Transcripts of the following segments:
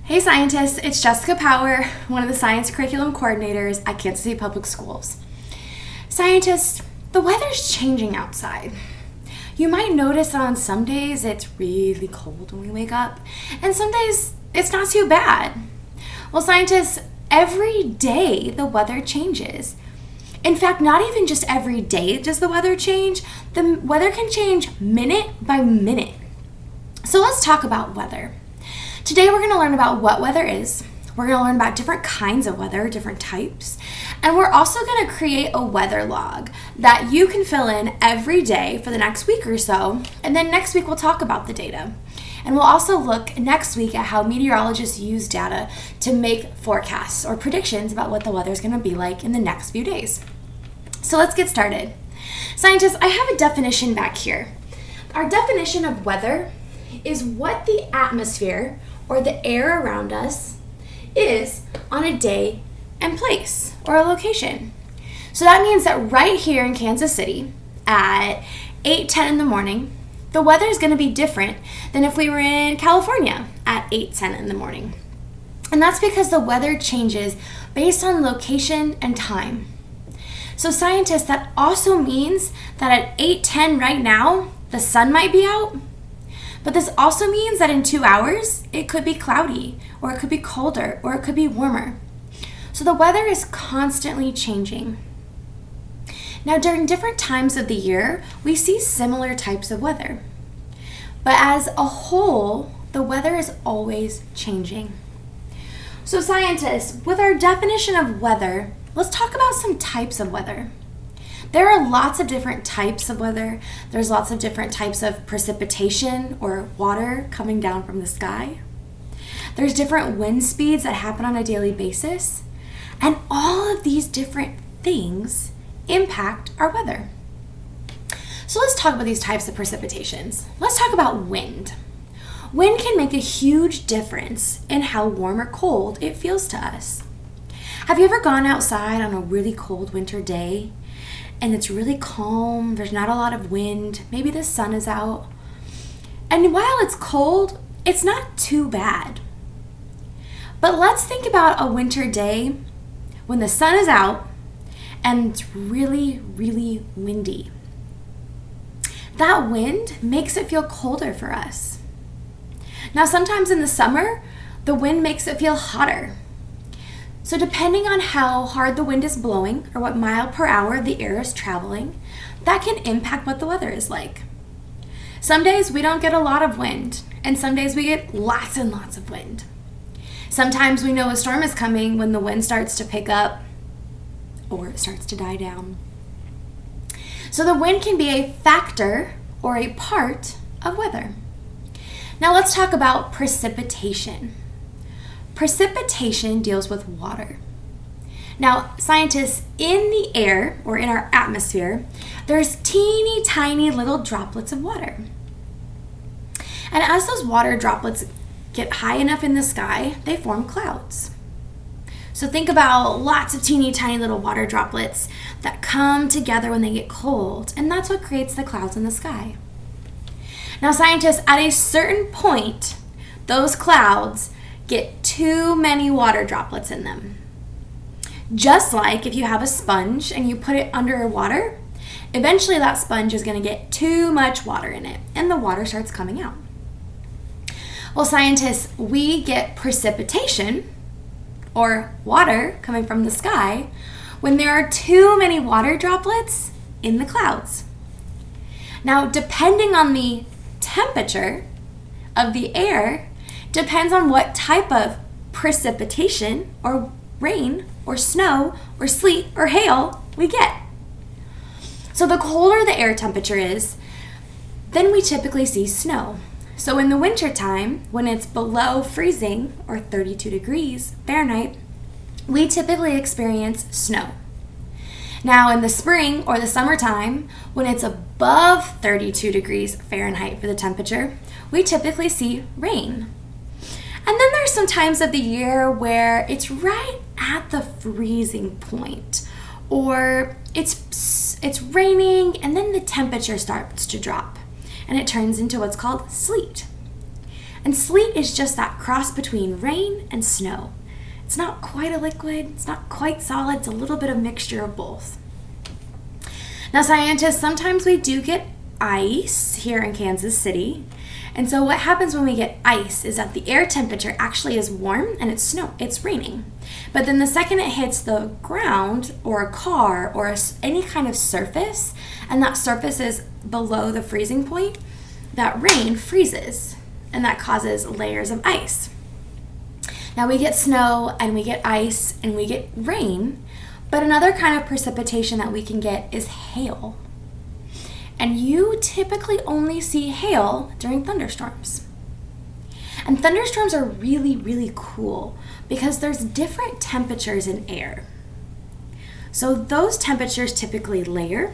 Hey scientists, it's Jessica Power, one of the science curriculum coordinators at Kansas City Public Schools. Scientists, the weather's changing outside. You might notice that on some days it's really cold when we wake up, and some days it's not too bad. Well, scientists, every day the weather changes. In fact, not even just every day does the weather change. The weather can change minute by minute. So let's talk about weather. Today we're going to learn about what weather is. We're going to learn about different kinds of weather, different types. And we're also going to create a weather log that you can fill in every day for the next week or so. And then next week we'll talk about the data. And we'll also look next week at how meteorologists use data to make forecasts or predictions about what the weather is going to be like in the next few days. So let's get started. Scientists, I have a definition back here. Our definition of weather is what the atmosphere or the air around us is on a day and place or a location. So that means that right here in Kansas City at 8:10 in the morning, the weather is going to be different than if we were in California at 8:10 in the morning. And that's because the weather changes based on location and time. So scientists, that also means that at 8:10 right now, the sun might be out. But this also means that in 2 hours, it could be cloudy, or it could be colder, or it could be warmer. So the weather is constantly changing. Now, during different times of the year, we see similar types of weather. But as a whole, the weather is always changing. So scientists, with our definition of weather, let's talk about some types of weather. There are lots of different types of weather. There's lots of different types of precipitation or water coming down from the sky. There's different wind speeds that happen on a daily basis. And all of these different things impact our weather. So let's talk about these types of precipitations. Let's talk about wind. Wind can make a huge difference in how warm or cold it feels to us. Have you ever gone outside on a really cold winter day and it's really calm, there's not a lot of wind, maybe the sun is out, and while it's cold, it's not too bad. But let's think about a winter day when the sun is out and it's really, really windy. That wind makes it feel colder for us. Now, sometimes in the summer, the wind makes it feel hotter. So depending on how hard the wind is blowing or what mile per hour the air is traveling, that can impact what the weather is like. Some days we don't get a lot of wind, and some days we get lots and lots of wind. Sometimes we know a storm is coming when the wind starts to pick up or it starts to die down. So the wind can be a factor or a part of weather. Now let's talk about precipitation. Precipitation deals with water. Now, scientists, in the air, or in our atmosphere, there's teeny tiny little droplets of water. And as those water droplets get high enough in the sky, they form clouds. So think about lots of teeny tiny little water droplets that come together when they get cold, and that's what creates the clouds in the sky. Now, scientists, at a certain point, those clouds get too many water droplets in them. Just like if you have a sponge and you put it under water, eventually that sponge is going to get too much water in it and the water starts coming out. Well, scientists, we get precipitation or water coming from the sky when there are too many water droplets in the clouds. Now, depending on the temperature of the air, depends on what type of precipitation or rain or snow or sleet or hail we get. So the colder the air temperature is, then we typically see snow. So in the winter time, when it's below freezing or 32 degrees Fahrenheit, we typically experience snow. Now in the spring or the summertime, when it's above 32 degrees Fahrenheit for the temperature, we typically see rain. And then there's some times of the year where it's right at the freezing point, or it's raining and then the temperature starts to drop and it turns into what's called sleet. And sleet is just that cross between rain and snow. It's not quite a liquid, it's not quite solid, it's a little bit of mixture of both. Now scientists, sometimes we do get ice here in Kansas City. And so what happens when we get ice is that the air temperature actually is warm and it's raining. But then the second it hits the ground or a car or any kind of surface, and that surface is below the freezing point, that rain freezes and that causes layers of ice. Now we get snow and we get ice and we get rain, but another kind of precipitation that we can get is hail. And you typically only see hail during thunderstorms. And thunderstorms are really, really cool because there's different temperatures in air. So those temperatures typically layer,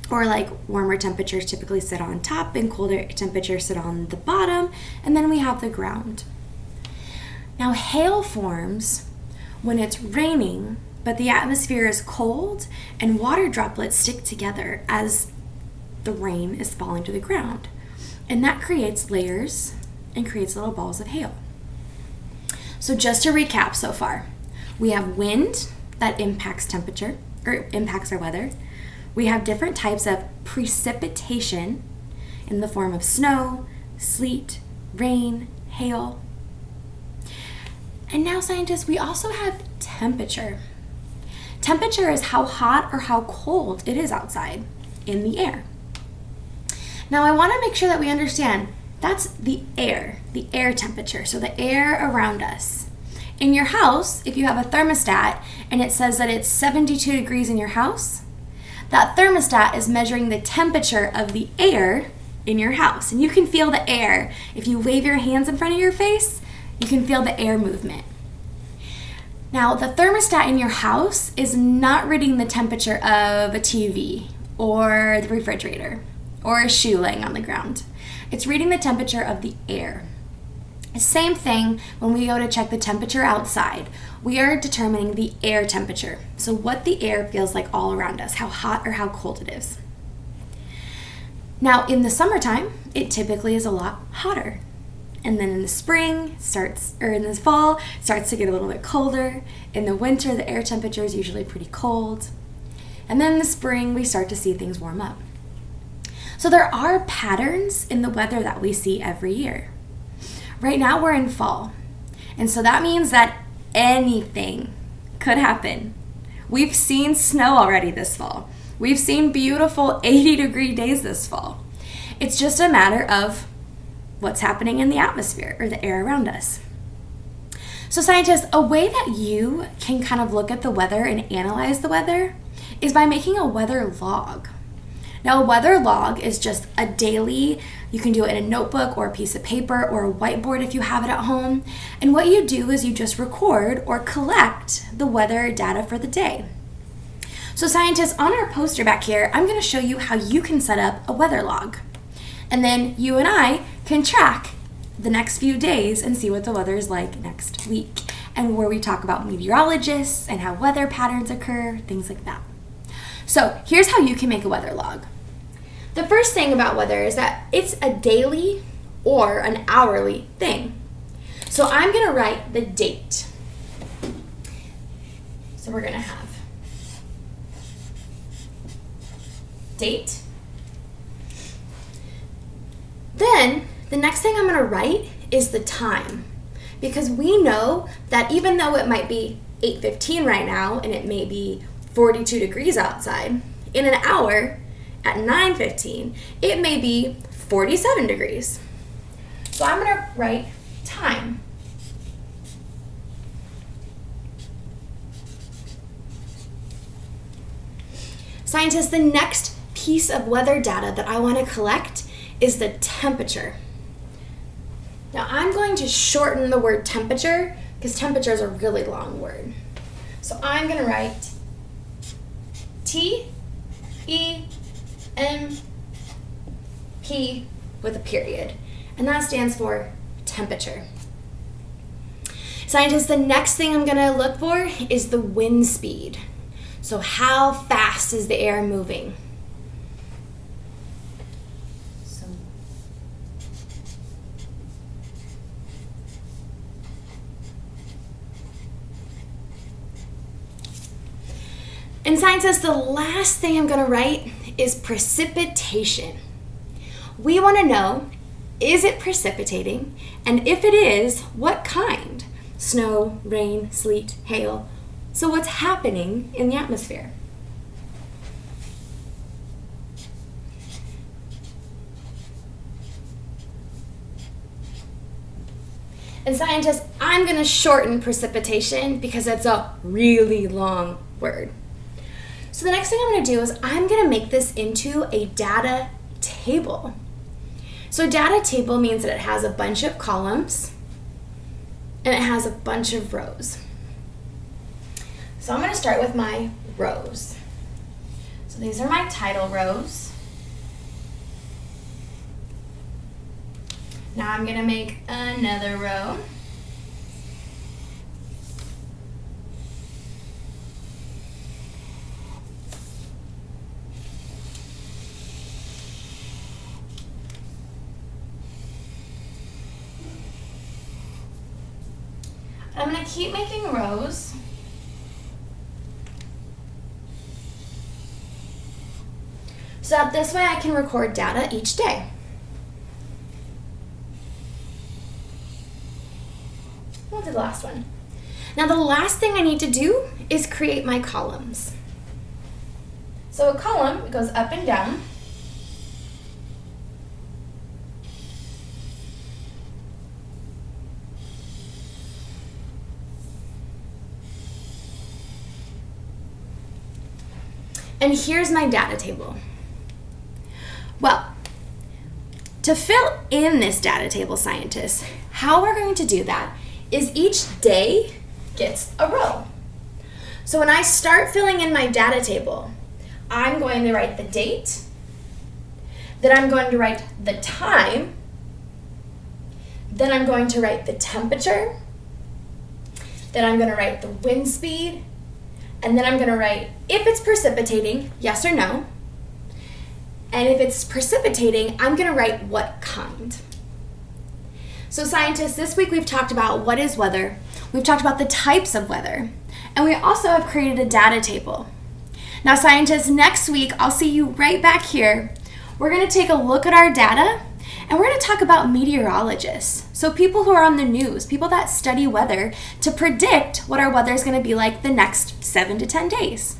or like warmer temperatures typically sit on top and colder temperatures sit on the bottom, and then we have the ground. Now hail forms when it's raining, but the atmosphere is cold and water droplets stick together as the rain is falling to the ground. And that creates layers and creates little balls of hail. So just to recap so far, we have wind that impacts temperature, or impacts our weather. We have different types of precipitation in the form of snow, sleet, rain, hail. And now scientists, we also have temperature. Temperature is how hot or how cold it is outside in the air. Now I want to make sure that we understand that's the air temperature, so the air around us. In your house, if you have a thermostat and it says that it's 72 degrees in your house, that thermostat is measuring the temperature of the air in your house. And you can feel the air. If you wave your hands in front of your face, you can feel the air movement. Now, the thermostat in your house is not reading the temperature of a TV or the refrigerator or a shoe laying on the ground. It's reading the temperature of the air. Same thing when we go to check the temperature outside. We are determining the air temperature. So what the air feels like all around us, how hot or how cold it is. Now, in the summertime, it typically is a lot hotter. And then in the spring, in the fall, it starts to get a little bit colder. In the winter, the air temperature is usually pretty cold. And then in the spring, we start to see things warm up. So there are patterns in the weather that we see every year. Right now, we're in fall. And so that means that anything could happen. We've seen snow already this fall. We've seen beautiful 80-degree days this fall. It's just a matter of what's happening in the atmosphere or the air around us. So scientists, a way that you can kind of look at the weather and analyze the weather is by making a weather log. Now, a weather log is just a daily, you can do it in a notebook or a piece of paper or a whiteboard if you have it at home. And what you do is you just record or collect the weather data for the day. So scientists, on our poster back here, I'm going to show you how you can set up a weather log. And then you and I can track the next few days and see what the weather is like next week, and where we talk about meteorologists and how weather patterns occur, things like that. So here's how you can make a weather log. The first thing about weather is that it's a daily or an hourly thing. So I'm going to write the date. So we're going to have date. Then the next thing I'm going to write is the time, because we know that even though it might be 8:15 right now and it may be 42 degrees outside, in an hour at 9:15 it may be 47 degrees. So I'm going to write time. Scientists, the next piece of weather data that I want to collect is the temperature. Now I'm going to shorten the word temperature because temperature is a really long word. So I'm going to write T-E-M-P with a period, and that stands for temperature. Scientists, the next thing I'm going to look for is the wind speed. So how fast is the air moving? And scientists, the last thing I'm going to write is precipitation. We want to know, is it precipitating? And if it is, what kind? Snow, rain, sleet, hail. So what's happening in the atmosphere? And scientists, I'm going to shorten precipitation because it's a really long word. So the next thing I'm going to do is I'm going to make this into a data table. So a data table means that it has a bunch of columns and it has a bunch of rows. So I'm going to start with my rows. So these are my title rows. Now I'm going to make another row. I'm going to keep making rows. So that this way I can record data each day. We'll do the last one. Now the last thing I need to do is create my columns. So a column goes up and down. And here's my data table. Well, to fill in this data table, scientists, how we're going to do that is each day gets a row. So when I start filling in my data table, I'm going to write the date, then I'm going to write the time, then I'm going to write the temperature, then I'm going to write the wind speed, and then I'm going to write if it's precipitating, yes or no, and if it's precipitating, I'm going to write what kind. So scientists, this week we've talked about what is weather, we've talked about the types of weather, and we also have created a data table. Now scientists, next week I'll see you right back here. We're going to take a look at our data, and we're going to talk about meteorologists. So people who are on the news, people that study weather to predict what our weather is going to be like the next 7 to 10 days.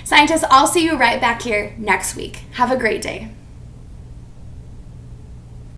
Scientists, I'll see you right back here next week. Have a great day.